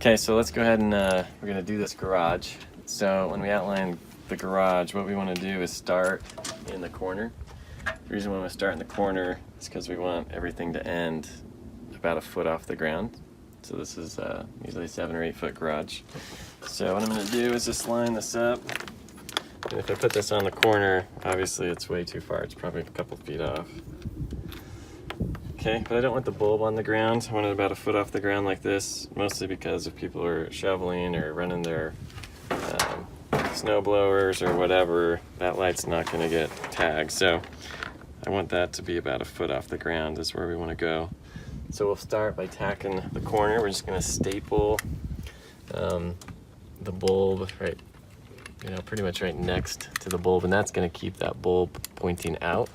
Okay, so let's go ahead and we're gonna do this garage. So when we outline the garage, what we want to do is start in the corner. The reason we want to start in the corner is because we want everything to end about a foot off the ground. So this is usually a 7 or 8 foot garage. So what I'm going to do is just line this up. And if I put this on the corner, obviously it's way too far. It's probably a couple feet off. Okay, but I don't want the bulb on the ground. I want it about a foot off the ground like this, mostly because if people are shoveling or running their snow blowers or whatever, that light's not going to get tagged. So I want that to be about a foot off the ground is where we want to go. So we'll start by tacking the corner. We're just going to staple the bulb right, pretty much right next to the bulb, and that's going to keep that bulb pointing out.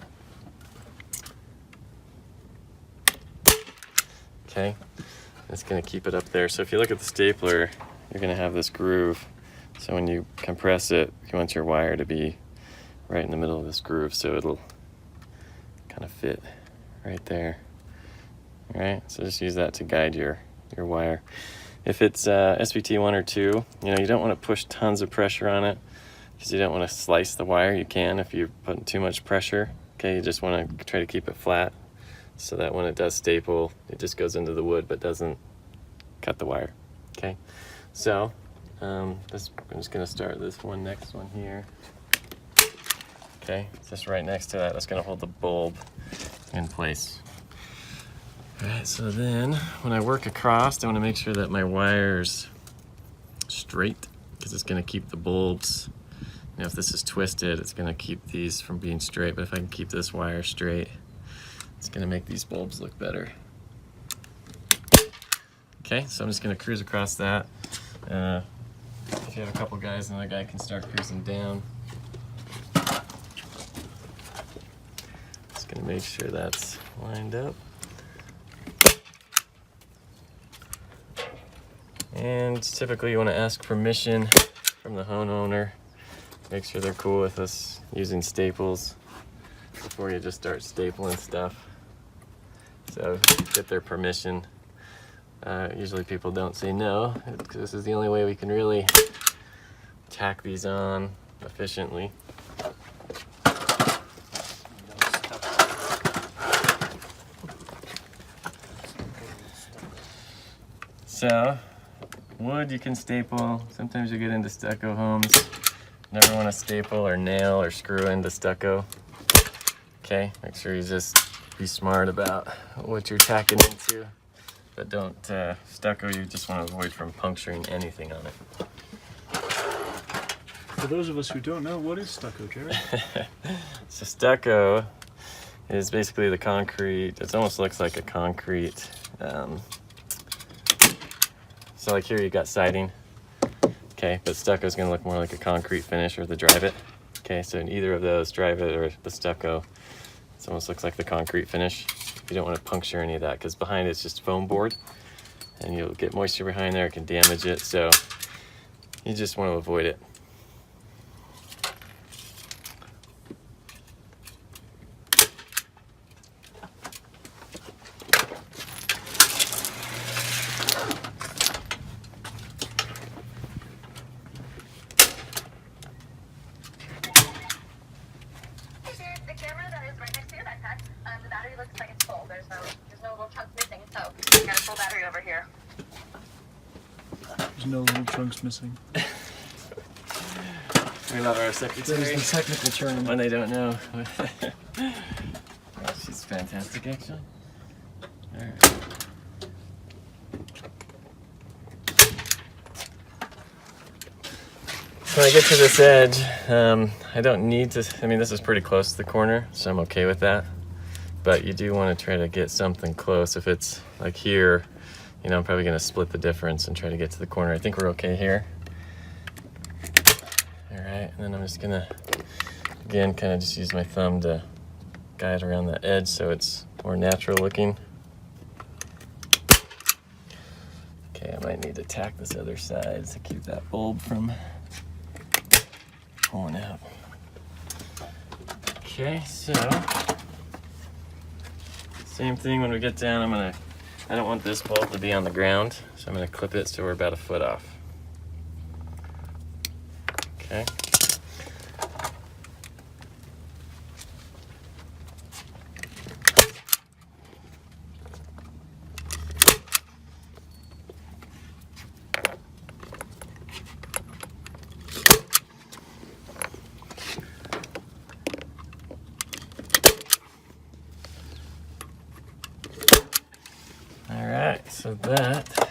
Okay, it's going to keep it up there. So if you look at the stapler, you're going to have this groove. So when you compress it, you want your wire to be right in the middle of this groove, so it'll kind of fit right there. All right, so just use that to guide your wire. If it's SVT 1 or 2, you don't want to push tons of pressure on it because you don't want to slice the wire. You can if you're putting too much pressure. Okay, you just want to try to keep it flat so that when it does staple, it just goes into the wood but doesn't cut the wire. Okay, so I'm just going to start this next one here. Okay, it's just right next to that. That's going to hold the bulb in place. All right, so then when I work across, I want to make sure that my wire's straight because it's going to keep the bulbs. If this is twisted, it's going to keep these from being straight, but if I can keep this wire straight, it's going to make these bulbs look better. Okay, so I'm just going to cruise across that. If you have a couple guys, another guy can start cruising down. Just going to make sure that's lined up. And typically you want to ask permission from the homeowner. Make sure they're cool with us using staples before you just start stapling stuff. So get their permission. Usually people don't say no, because this is the only way we can really tack these on efficiently. So, wood you can staple. Sometimes you get into stucco homes. Never want to staple or nail or screw into stucco. Okay, make sure you just be smart about what you're tacking into. But don't, stucco you just want to avoid from puncturing anything on it. For those of us who don't know, what is stucco, Jared? So stucco is basically the concrete. It almost looks like a concrete. So like here you got siding. Okay, but stucco is going to look more like a concrete finish or the drive it. Okay, so in either of those, drive it or the stucco, it almost looks like the concrete finish. You don't want to puncture any of that because behind it's just foam board and you'll get moisture behind there, it can damage it, so you just want to avoid it. There's no little trunks missing. We love our secretary. That is the technical term. When they don't know. Oh, she's fantastic, actually. All right. When I get to this edge, I don't need to, this is pretty close to the corner, so I'm okay with that. But you do want to try to get something close. If it's like here, I'm probably going to split the difference and try to get to the corner. I think we're okay here. All right, and then I'm just going to, again, kind of just use my thumb to guide around the edge so it's more natural looking. Okay, I might need to tack this other side to keep that bulb from pulling out. Okay, so same thing when we get down. I'm gonna I don't want this bolt to be on the ground, so I'm going to clip it so we're about a foot off. Okay. All right, so that